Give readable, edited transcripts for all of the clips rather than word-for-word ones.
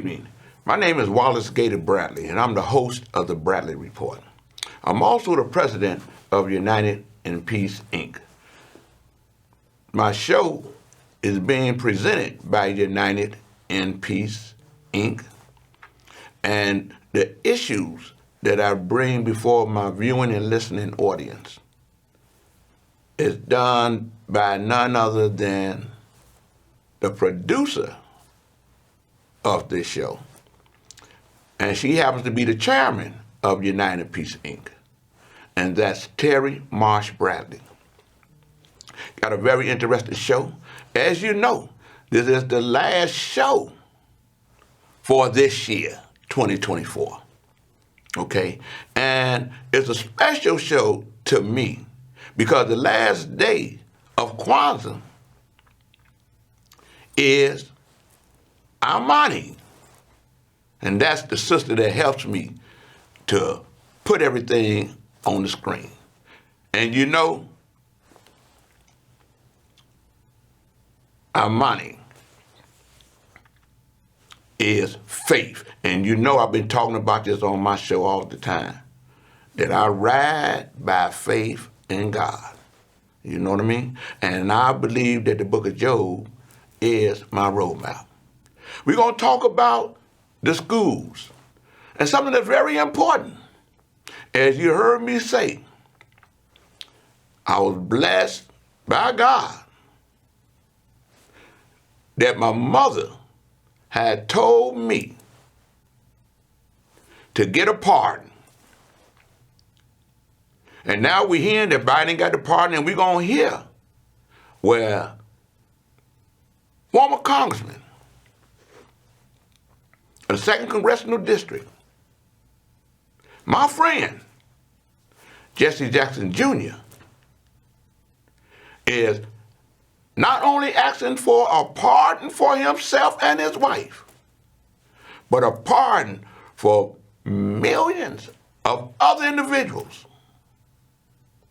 Good evening. My name is Wallace Bradley, and I'm the host of the Bradley Report. I'm also the president of United in Peace, Inc. My show is being presented by United in Peace, Inc. And the issues that I bring before my viewing and listening audience is done by none other than the producer of this show. And she happens to be the chairman of United Peace, Inc. And that's Terry Marsh Bradley. Got a very interesting show. As you know, this is the last show for this year, 2024. Okay? And it's a special show to me because the last day of Kwanzaa is Amani. And that's the sister that helps me to put everything on the screen. And you know, Amani is faith. And you know I've been talking about this on my show all the time, that I ride by faith in God. You know what I mean? And I believe that the book of Job is my roadmap. We're going to talk about the schools and something that's very important. As you heard me say, I was blessed by God that my mother had told me to get a pardon. And now we're hearing that Biden got the pardon, and we're going to hear where former congressman in the 2nd Congressional District, my friend, Jesse Jackson Jr., is not only asking for a pardon for himself and his wife, but a pardon for millions of other individuals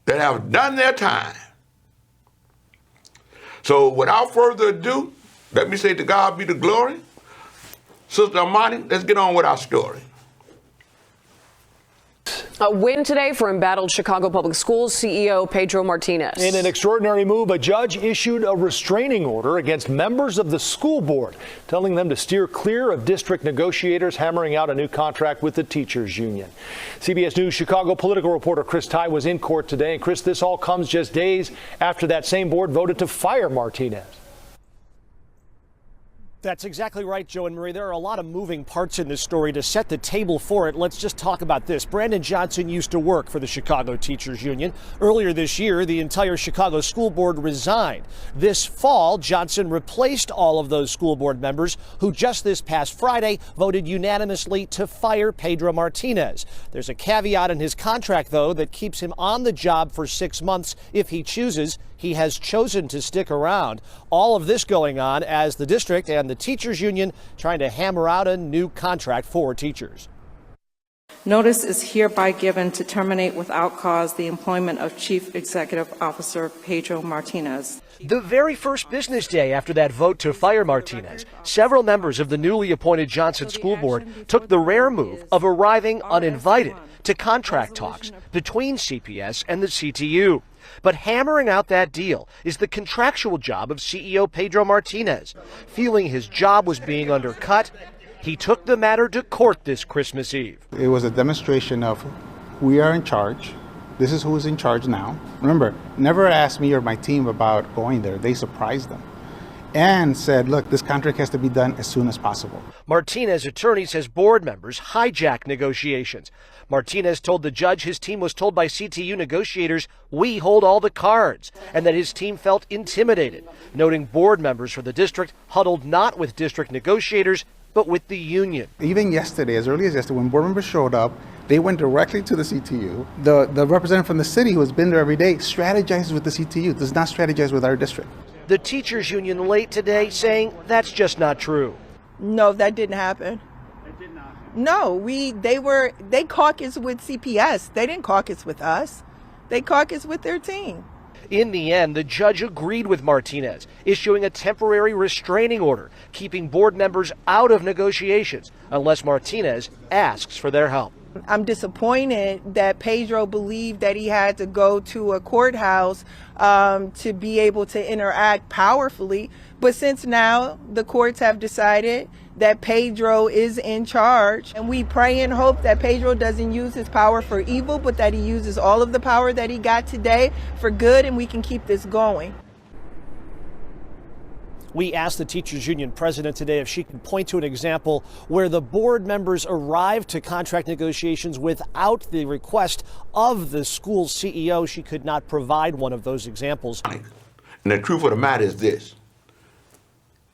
that have done their time. So without further ado, let me say to God be the glory. Sister Amani, let's get on with our story. A win today for embattled Chicago Public Schools CEO Pedro Martinez. In an extraordinary move, a judge issued a restraining order against members of the school board, telling them to steer clear of district negotiators hammering out a new contract with the teachers union. CBS News Chicago political reporter Chris Ty was in court today. And Chris, this all comes just days after that same board voted to fire Martinez. That's exactly right, Joe and Marie. There are a lot of moving parts in this story. To set the table for it, let's just talk about this. Brandon Johnson used to work for the Chicago Teachers Union. Earlier this year, the entire Chicago School Board resigned. This fall, Johnson replaced all of those school board members who just this past Friday voted unanimously to fire Pedro Martinez. There's a caveat in his contract, though, that keeps him on the job for 6 months if he chooses. He has chosen to stick around. All of this going on as the district and the teachers union trying to hammer out a new contract for teachers. Notice is hereby given to terminate without cause the employment of Chief Executive Officer Pedro Martinez. The very first business day after that vote to fire Martinez, several members of the newly appointed Johnson School Board took the rare move of arriving uninvited to contract talks between CPS and the CTU. But hammering out that deal is the contractual job of CEO Pedro Martinez. Feeling his job was being undercut, he took the matter to court this Christmas Eve. It was a demonstration of we are in charge. This is who's in charge now. Remember, never asked me or my team about going there. They surprised them and said, look, this contract has to be done as soon as possible. Martinez attorney says board members hijacked negotiations. Martinez told the judge his team was told by CTU negotiators, we hold all the cards, and that his team felt intimidated, noting board members for the district huddled not with district negotiators, but with the union. Even yesterday, as early as yesterday, when board members showed up, they went directly to the CTU. The representative from the city who has been there every day strategizes with the CTU, does not strategize with our district. The teachers union late today saying that's just not true. No, that didn't happen. It did not. No, they caucused with CPS. They didn't caucus with us. They caucused with their team. In the end, the judge agreed with Martinez, issuing a temporary restraining order, keeping board members out of negotiations unless Martinez asks for their help. I'm disappointed that Pedro believed that he had to go to a courthouse to be able to interact powerfully. But since now the courts have decided that Pedro is in charge, and we pray and hope that Pedro doesn't use his power for evil, but that he uses all of the power that he got today for good, and we can keep this going. We asked the Teachers Union president today if she can point to an example where the board members arrived to contract negotiations without the request of the school's CEO. She could not provide one of those examples. And the truth of the matter is this.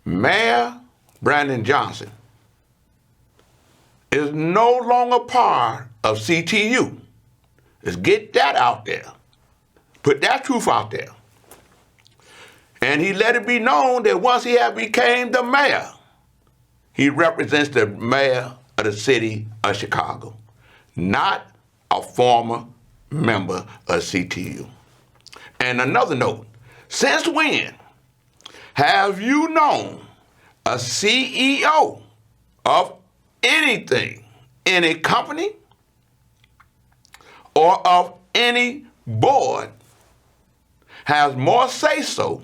Mayor Brandon Johnson is no longer part of CTU. Let's get that out there. Put that truth out there. And he let it be known that once he had became the mayor, he represents the mayor of the city of Chicago, not a former member of CTU. And another note, since when have you known a CEO of anything, any company, or of any board has more say-so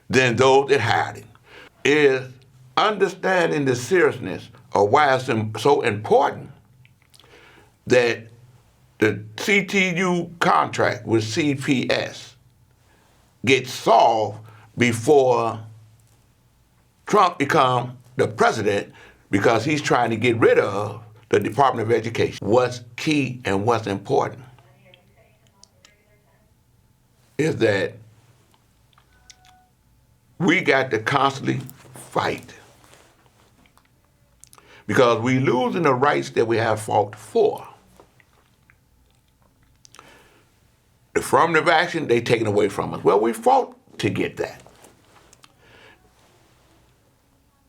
than those that had it? Is understanding the seriousness of why it's so important that the CTU contract with CPS gets solved before Trump becomes the president, because he's trying to get rid of the Department of Education. What's key and what's important is that we got to constantly fight, because we losing the rights that we have fought for. The affirmative action, they taken away from us. Well, we fought to get that.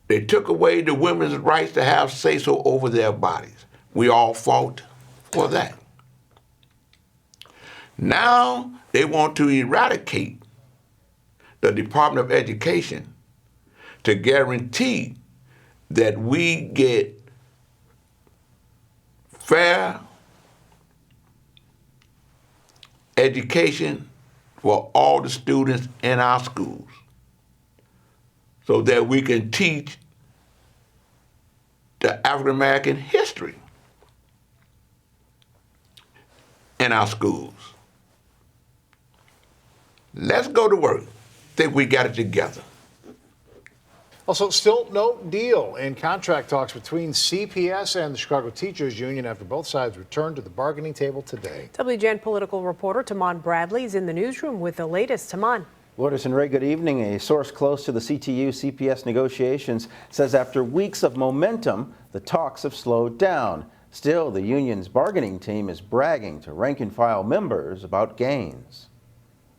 They took away the women's rights to have say-so over their bodies. We all fought for that. Now they want to eradicate the Department of Education to guarantee that we get fair education for all the students in our schools, so that we can teach the African American history in our schools. Let's go to work. Think we got it together. Also, still no deal in contract talks between CPS and the Chicago Teachers Union after both sides returned to the bargaining table today. WGN political reporter Taman Bradley is in the newsroom with the latest. Taman. Lourdes and Ray, good evening. A source close to the CTU-CPS negotiations says after weeks of momentum, the talks have slowed down. Still, the union's bargaining team is bragging to rank-and-file members about gains.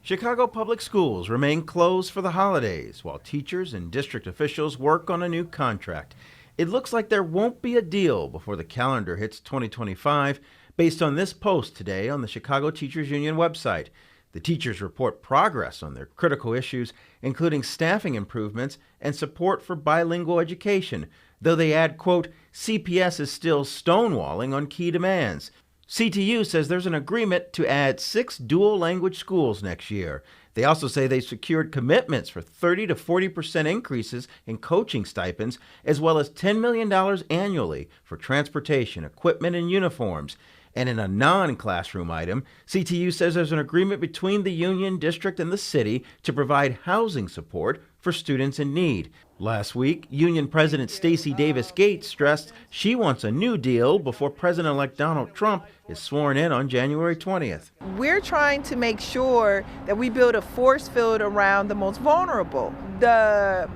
Chicago Public Schools remain closed for the holidays while teachers and district officials work on a new contract. It looks like there won't be a deal before the calendar hits 2025, based on this post today on the Chicago Teachers Union website. The teachers report progress on their critical issues, including staffing improvements and support for bilingual education, though they add, quote, CPS is still stonewalling on key demands. CTU says there's an agreement to add 6 dual-language schools next year. They also say they secured commitments for 30% to 40% increases in coaching stipends, as well as $10 million annually for transportation, equipment, and uniforms. And in a non-classroom item, CTU says there's an agreement between the union, district, and the city to provide housing support for students in need. Last week, Union President Stacey Davis Gates stressed she wants a new deal before President-elect Donald Trump is sworn in on January 20th. We're trying to make sure that we build a force field around the most vulnerable. The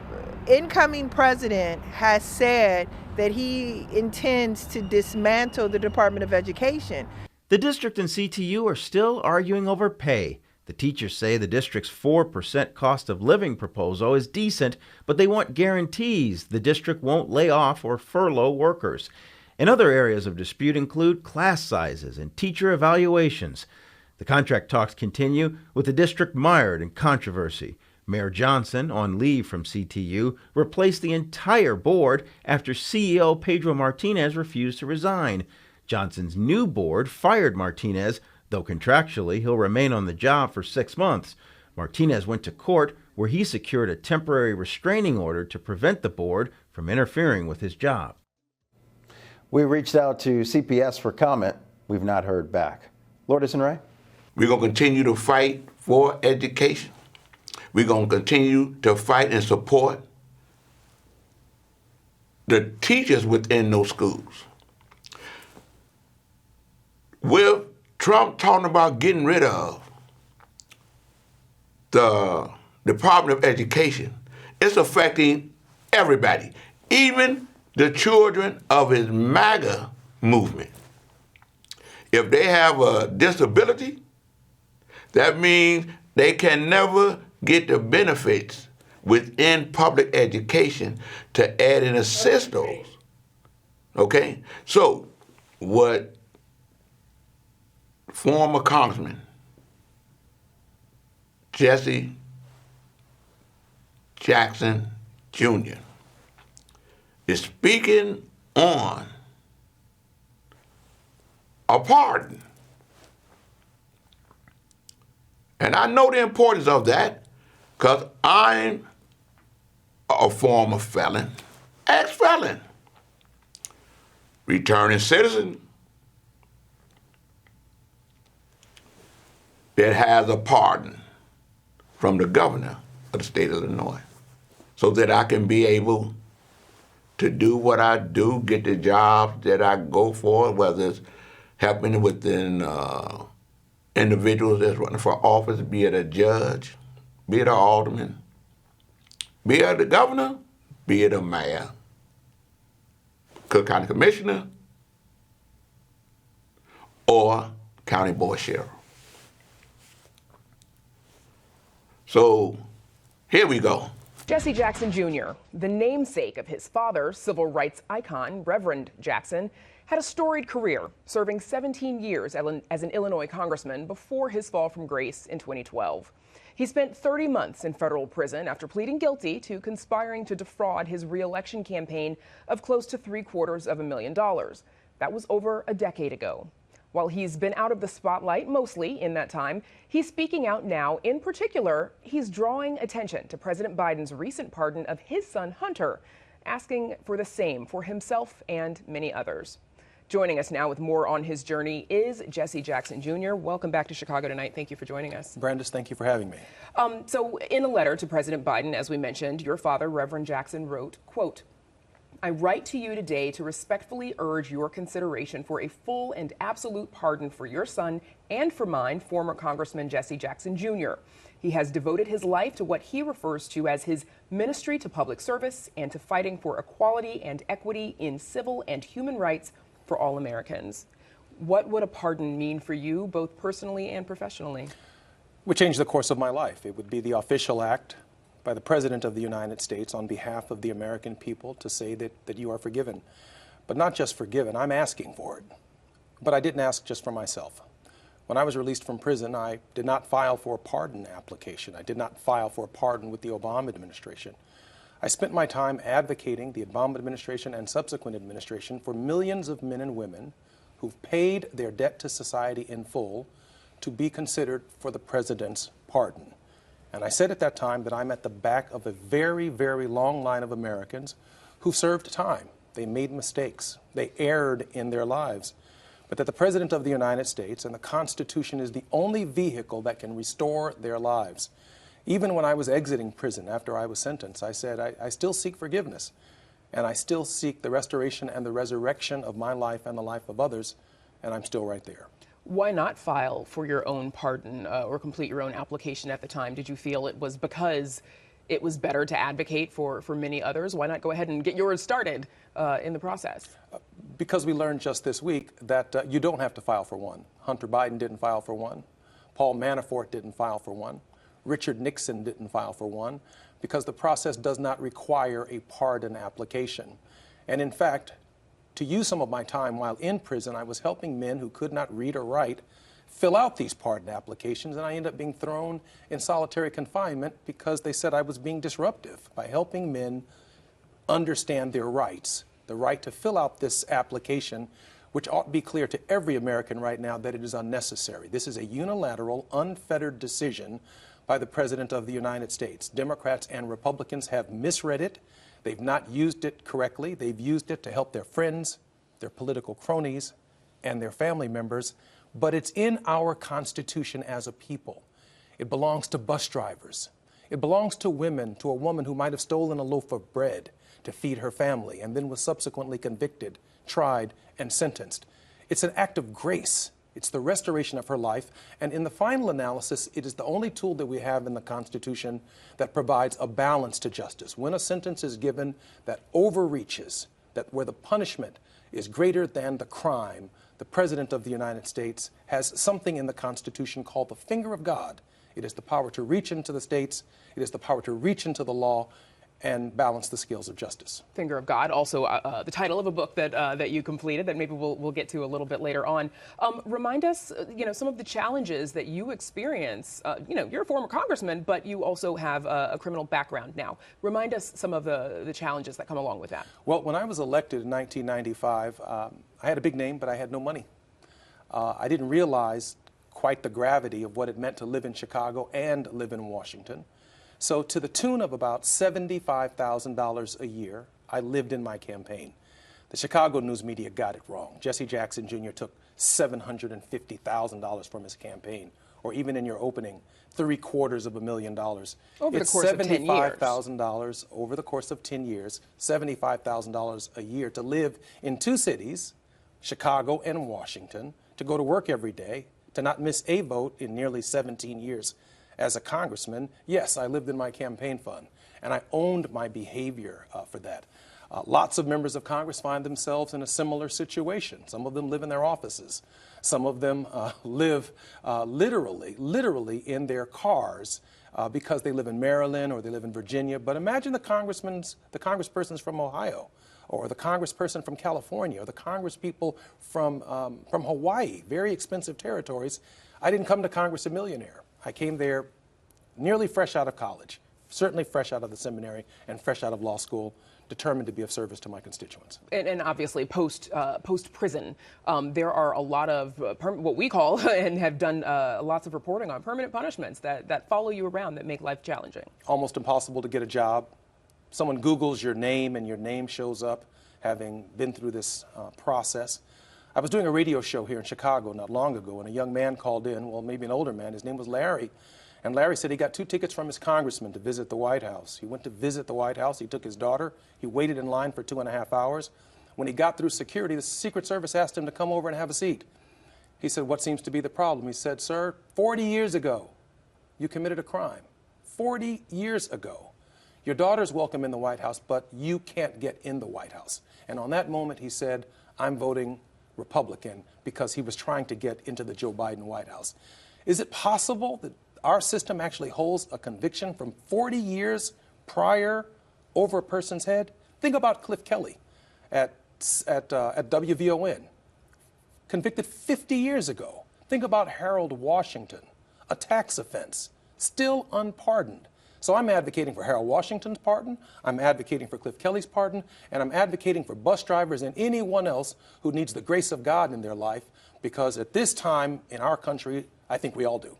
incoming president has said that he intends to dismantle the Department of Education. The district and CTU are still arguing over pay. The teachers say the district's 4% cost of living proposal is decent, but they want guarantees the district won't lay off or furlough workers. And other areas of dispute include class sizes and teacher evaluations. The contract talks continue with the district mired in controversy. Mayor Johnson, on leave from CTU, replaced the entire board after CEO Pedro Martinez refused to resign. Johnson's new board fired Martinez, though contractually he'll remain on the job for 6 months. Martinez went to court where he secured a temporary restraining order to prevent the board from interfering with his job. We reached out to CPS for comment. We've not heard back. Lourdes and Ray? We're going to continue to fight for education. We're going to continue to fight and support the teachers within those schools. With Trump talking about getting rid of the Department of Education, it's affecting everybody, even the children of his MAGA movement. If they have a disability, that means they can never get the benefits within public education to add and assist those. Okay? So, what former Congressman Jesse Jackson Jr. is speaking on a pardon. And I know the importance of that because I'm a former felon, ex-felon, returning citizen that has a pardon from the governor of the state of Illinois so that I can be able to do what I do, get the jobs that I go for, whether it's helping within individuals that's running for office, be it a judge, be it an alderman, be it the governor, be it a mayor, Cook County Commissioner, or County Board Sheriff. So here we go. Jesse Jackson Jr., the namesake of his father, civil rights icon Reverend Jackson, had a storied career, serving 17 years as an Illinois congressman before his fall from grace in 2012. He spent 30 months in federal prison after pleading guilty to conspiring to defraud his re-election campaign of close to $750,000. That was over a decade ago. While he's been out of the spotlight mostly in that time, he's speaking out now. In particular, he's drawing attention to President Biden's recent pardon of his son Hunter, asking for the same for himself and many others. Joining us now with more on his journey is Jesse Jackson Jr. Welcome back to Chicago Tonight. Thank you for joining us. Brandis, thank you for having me. So in a letter to President Biden, as we mentioned, your father, Reverend Jackson, wrote, quote, "I write to you today to respectfully urge your consideration for a full and absolute pardon for your son and for mine, former Congressman Jesse Jackson Jr. He has devoted his life to what he refers to as his ministry to public service and to fighting for equality and equity in civil and human rights for all Americans." What would a pardon mean for you, both personally and professionally? It would change the course of my life. It would be the official act by the President of the United States on behalf of the American people to say that you are forgiven. But not just forgiven, I'm asking for it. But I didn't ask just for myself. When I was released from prison, I did not file for a pardon application. I did not file for a pardon with the Obama administration. I spent my time advocating the Obama administration and subsequent administration for millions of men and women who've paid their debt to society in full to be considered for the president's pardon. And I said at that time that I'm at the back of a very, very long line of Americans who served time. They made mistakes. They erred in their lives. But that the President of the United States and the Constitution is the only vehicle that can restore their lives. Even when I was exiting prison after I was sentenced, I said, I still seek forgiveness. And I still seek the restoration and the resurrection of my life and the life of others. And I'm still right there. Why not file for your own pardon or complete your own application at the time? Did you feel it was because it was better to advocate for many others? Why not go ahead and get yours started in the process? Because we learned just this week that you don't have to file for one. Hunter Biden didn't file for one. Paul Manafort didn't file for one. Richard Nixon didn't file for one, because the process does not require a pardon application. And in fact, to use some of my time while in prison, I was helping men who could not read or write fill out these pardon applications, and I ended up being thrown in solitary confinement because they said I was being disruptive by helping men understand their rights, the right to fill out this application, which ought to be clear to every American right now that it is unnecessary. This is a unilateral, unfettered decision by the President of the United States. Democrats and Republicans have misread it. They've not used it correctly. They've used it to help their friends, their political cronies, and their family members. But it's in our Constitution as a people. It belongs to bus drivers. It belongs to women, to a woman who might have stolen a loaf of bread to feed her family and then was subsequently convicted, tried, and sentenced. It's an act of grace. It's the restoration of her life. And in the final analysis, it is the only tool that we have in the Constitution that provides a balance to justice. When a sentence is given that overreaches, that where the punishment is greater than the crime, the President of the United States has something in the Constitution called the finger of God. It is the power to reach into the states. It is the power to reach into the law and balance the scales of justice. Finger of God, also the title of a book that you completed that maybe we'll get to a little bit later on. Remind us, some of the challenges that you experience. You're a former congressman, but you also have a criminal background now. Remind us some of the challenges that come along with that. Well, when I was elected in 1995, I had a big name, but I had no money. I didn't realize quite the gravity of what it meant to live in Chicago and live in Washington. So to the tune of about $75,000 a year, I lived in my campaign. The Chicago news media got it wrong. Jesse Jackson Jr. took $750,000 from his campaign, or even in your opening, $750,000. Over the course of 10 years. $75,000 over the course of 10 years, $75,000 a year to live in two cities, Chicago and Washington, to go to work every day, to not miss a vote in nearly 17 years. As a congressman, yes, I lived in my campaign fund, and I owned my behavior for that. Lots of members of Congress find themselves in a similar situation. Some of them live in their offices. Some of them live literally in their cars because they live in Maryland or they live in Virginia. But imagine the congresspersons from Ohio, or the congressperson from California, or the congresspeople from Hawaii, very expensive territories. I didn't come to Congress a millionaire. I came there nearly fresh out of college, certainly fresh out of the seminary and fresh out of law school, determined to be of service to my constituents. And obviously post-prison, there are a lot of what we call and have done lots of reporting on permanent punishments that follow you around, that make life challenging. Almost impossible to get a job. Someone Googles your name and your name shows up, having been through this process. I was doing a radio show here in Chicago not long ago, and a young man called in, well, maybe an older man. His name was Larry. And Larry said he got 2 tickets from his congressman to visit the White House. He went to visit the White House. He took his daughter. He waited in line for 2.5 hours. When he got through security, the Secret Service asked him to come over and have a seat. He said, "What seems to be the problem?" He said, "Sir, 40 years ago, you committed a crime. 40 years ago. Your daughter's welcome in the White House, but you can't get in the White House." And on that moment, he said, "I'm voting Republican," because he was trying to get into the Joe Biden White House. Is it possible that our system actually holds a conviction from 40 years prior over a person's head? Think about Cliff Kelly at WVON, convicted 50 years ago. Think about Harold Washington, a tax offense, still unpardoned. So I'm advocating for Harold Washington's pardon, I'm advocating for Cliff Kelly's pardon, and I'm advocating for bus drivers and anyone else who needs the grace of God in their life, because at this time in our country, I think we all do.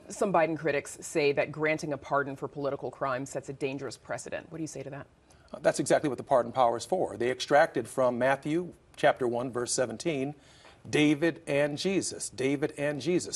Some Biden critics say that granting a pardon for political crime sets a dangerous precedent. What do you say to that? That's exactly what the pardon power is for. They extracted from Matthew chapter 1, verse 17, David and Jesus,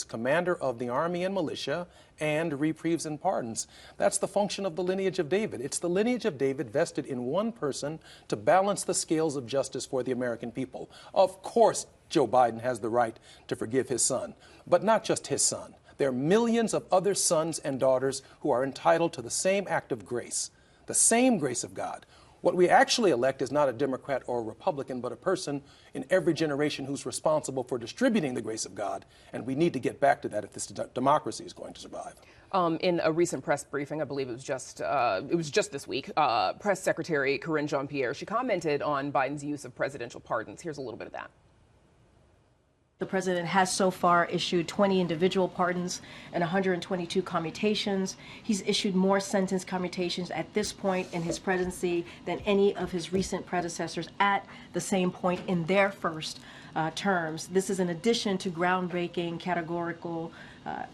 commander of the army and militia, and reprieves and pardons. That's the function of the lineage of David. It's the lineage of David vested in one person to balance the scales of justice for the American people. Of course, Joe Biden has the right to forgive his son, but not just his son. There are millions of other sons and daughters who are entitled to the same act of grace, the same grace of God. What we actually elect is not a Democrat or a Republican, but a person in every generation who's responsible for distributing the grace of God. And we need to get back to that if this democracy is going to survive. In a recent press briefing, I believe it was just this week, Press Secretary Karine Jean-Pierre, she commented on Biden's use of presidential pardons. Here's a little bit of that. The president has so far issued 20 individual pardons and 122 commutations. He's issued more sentence commutations at this point in his presidency than any of his recent predecessors at the same point in their first terms. This is in addition to groundbreaking categorical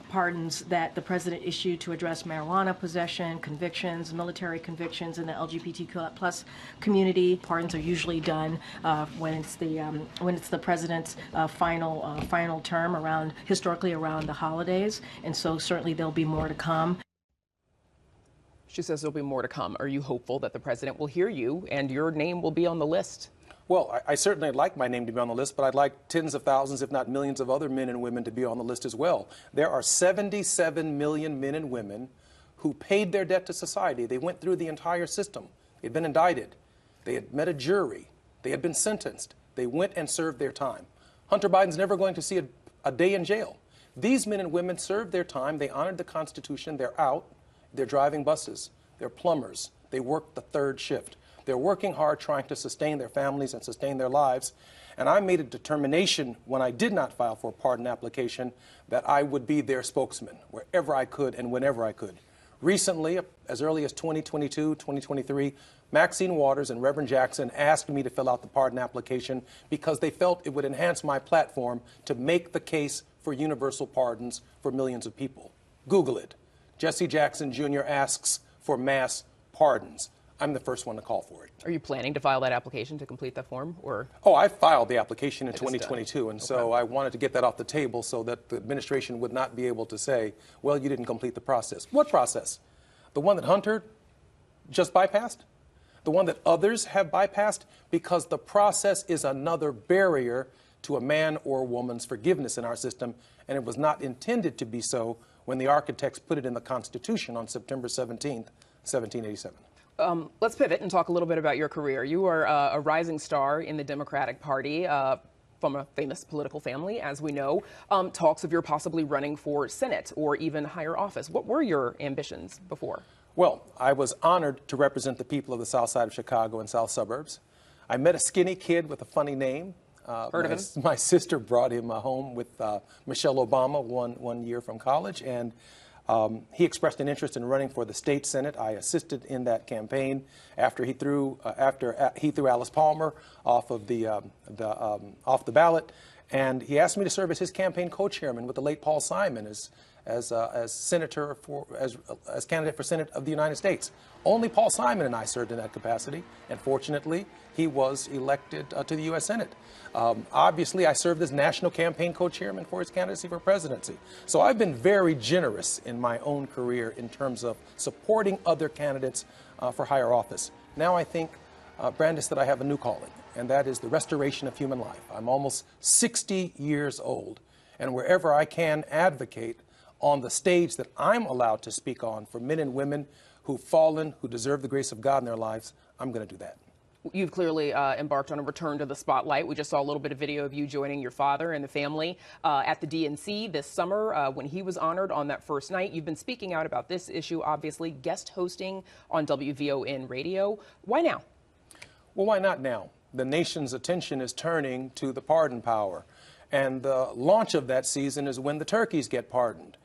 pardons that the president issued to address marijuana possession, convictions, military convictions in the LGBTQ+ community. Pardons are usually done when it's the president's final term historically around the holidays, and so certainly there'll be more to come. She says there'll be more to come. Are you hopeful that the president will hear you and your name will be on the list? Well, I certainly like my name to be on the list, but I'd like tens of thousands, if not millions of other men and women to be on the list as well. There are 77 million men and women who paid their debt to society. They went through the entire system. They'd been indicted. They had met a jury. They had been sentenced. They went and served their time. Hunter Biden's never going to see a day in jail. These men and women served their time. They honored the Constitution. They're out. They're driving buses. They're plumbers. They work the third shift. They're working hard trying to sustain their families and sustain their lives. And I made a determination when I did not file for a pardon application that I would be their spokesman wherever I could and whenever I could. Recently, as early as 2022, 2023, Maxine Waters and Reverend Jackson asked me to fill out the pardon application because they felt it would enhance my platform to make the case for universal pardons for millions of people. Google it. Jesse Jackson Jr. asks for mass pardons. I'm the first one to call for it. Are you planning to file that application to complete that form, or? Oh, I filed the application in 2022, and so I wanted to get that off the table so that the administration would not be able to say, well, you didn't complete the process. What process? The one that Hunter just bypassed? The one that others have bypassed? Because the process is another barrier to a man or a woman's forgiveness in our system, and it was not intended to be so when the architects put it in the Constitution on September 17th, 1787. Let's pivot and talk a little bit about your career. You are a rising star in the Democratic Party from a famous political family, as we know. Talks of your possibly running for Senate or even higher office. What were your ambitions before? Well, I was honored to represent the people of the south side of Chicago and south suburbs. I met a skinny kid with a funny name. Heard of him? My sister brought him home with Michelle Obama one year from college, and he expressed an interest in running for the state senate. I assisted in that campaign after he threw Alice Palmer off of off the ballot, and he asked me to serve as his campaign co-chairman with the late Paul Simon as candidate for Senate of the United States. Only Paul Simon and I served in that capacity, and fortunately, he was elected to the U.S. Senate. Obviously, I served as national campaign co-chairman for his candidacy for presidency. So I've been very generous in my own career in terms of supporting other candidates for higher office. Now I think, Brandis, that I have a new calling, and that is the restoration of human life. I'm almost 60 years old, and wherever I can advocate on the stage that I'm allowed to speak on for men and women who've fallen, who deserve the grace of God in their lives, I'm going to do that. You've clearly embarked on a return to the spotlight. We just saw a little bit of video of you joining your father and the family at the DNC this summer when he was honored on that first night. You've been speaking out about this issue, obviously, guest hosting on WVON radio. Why now? Well, why not now? The nation's attention is turning to the pardon power. And the launch of that season is when the turkeys get pardoned.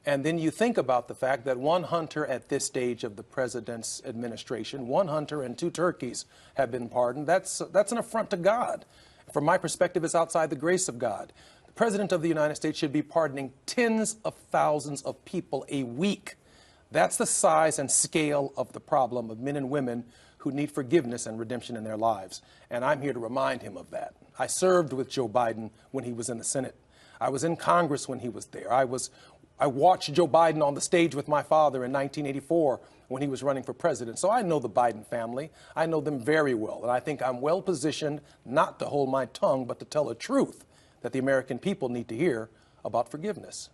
And then you think about the fact that one hunter at this stage of the president's administration, one hunter and 2 turkeys have been pardoned. That's an affront to God. From my perspective, it's outside the grace of God. The president of the United States should be pardoning tens of thousands of people a week. That's the size and scale of the problem of men and women who need forgiveness and redemption in their lives. And I'm here to remind him of that. I served with Joe Biden when he was in the Senate. I was in Congress when he was there. I watched Joe Biden on the stage with my father in 1984 when he was running for president. So I know the Biden family. I know them very well. And I think I'm well positioned not to hold my tongue, but to tell a truth that the American people need to hear about forgiveness.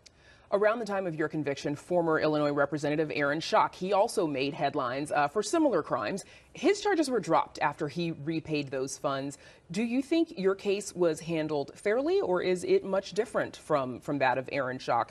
Around the time of your conviction, former Illinois Representative Aaron Schock, he also made headlines for similar crimes His charges were dropped after he repaid those funds. Do you think your case was handled fairly, or is it much different from that of Aaron Schock,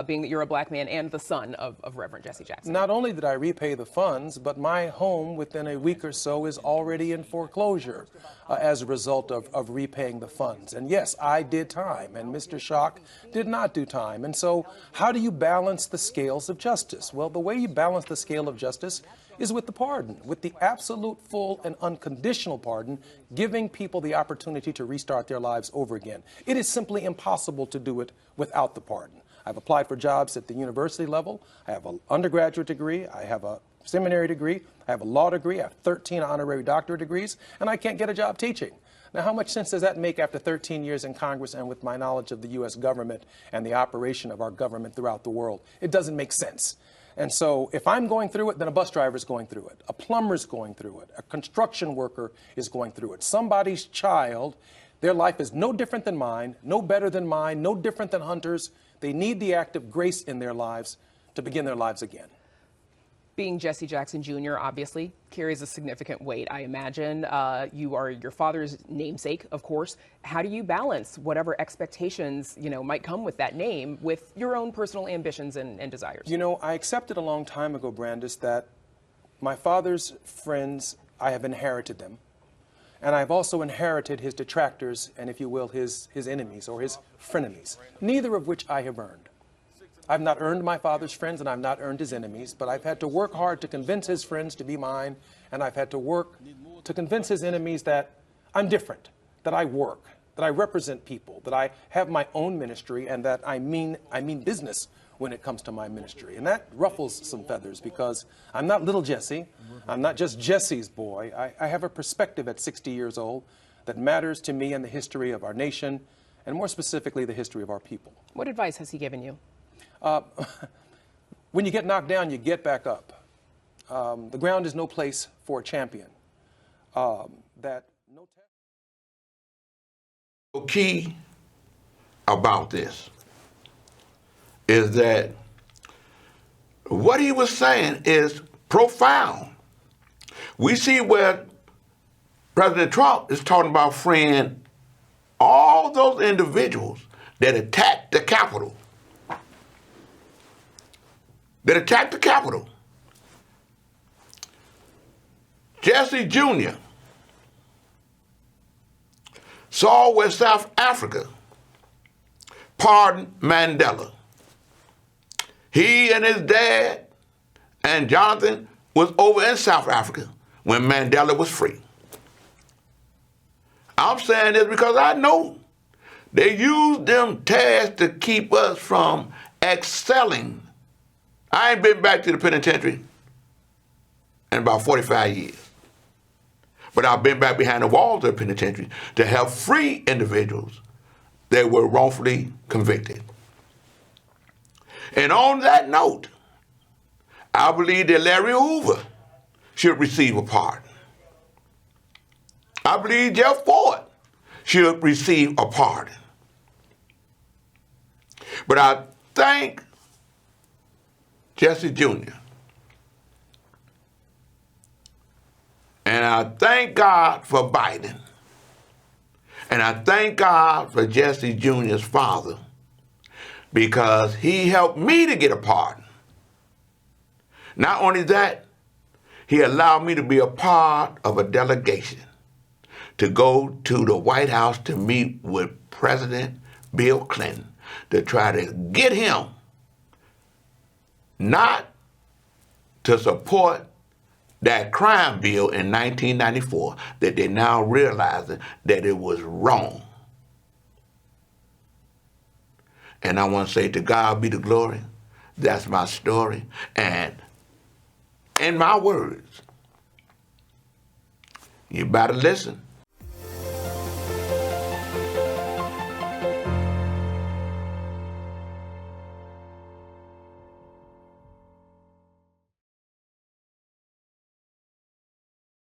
being that you're a black man and the son of Reverend Jesse Jackson? Not only did I repay the funds, but my home within a week or so is already in foreclosure as a result of repaying the funds. And yes, I did time, and Mr. Schock did not do time. And so how do you balance the scales of justice? Well, the way you balance the scale of justice is with the pardon, with the absolute, full, and unconditional pardon, giving people the opportunity to restart their lives over again. It is simply impossible to do it without the pardon. I've applied for jobs at the university level. I have an undergraduate degree. I have a seminary degree. I have a law degree. I have 13 honorary doctorate degrees, and I can't get a job teaching. Now, how much sense does that make after 13 years in Congress and with my knowledge of the U.S. government and the operation of our government throughout the world? It doesn't make sense. And so if I'm going through it, then a bus driver is going through it. A plumber's going through it. A construction worker is going through it. Somebody's child, their life is no different than mine, no better than mine, no different than Hunter's. They need the act of grace in their lives to begin their lives again. Being Jesse Jackson Jr. obviously carries a significant weight, I imagine. You are your father's namesake, of course. How do you balance whatever expectations, might come with that name with your own personal ambitions and desires? I accepted a long time ago, Brandis, that my father's friends, I have inherited them. And I've also inherited his detractors and, if you will, his enemies or his frenemies, neither of which I have earned. I've not earned my father's friends and I've not earned his enemies, but I've had to work hard to convince his friends to be mine, and I've had to work to convince his enemies that I'm different, that I work, that I represent people, that I have my own ministry, and that I mean business when it comes to my ministry. And that ruffles some feathers because I'm not little Jesse. I'm not just Jesse's boy. I have a perspective at 60 years old that matters to me and the history of our nation, and more specifically, the history of our people. What advice has he given you? When you get knocked down, you get back up. The ground is no place for a champion. Key about this is that what he was saying is profound. We see where President Trump is talking about freeing all those individuals that attacked the Capitol. Jesse Jr. saw where South Africa pardoned Mandela. He and his dad and Jonathan was over in South Africa when Mandela was free. I'm saying this because I know they used them tasks to keep us from excelling. I ain't been back to the penitentiary in about 45 years. But I've been back behind the walls of the penitentiary to help free individuals that were wrongfully convicted. And on that note, I believe that Larry Hoover should receive a pardon. I believe Jeff Ford should receive a pardon. But I thank Jesse Jr. And I thank God for Biden. And I thank God for Jesse Jr.'s father because he helped me to get a pardon. Not only that, he allowed me to be a part of a delegation to go to the White House to meet with President Bill Clinton to try to get him not to support that crime bill in 1994 that they now realizing that it was wrong. And I want to say to God be the glory. That's my story. And in my words, you better listen.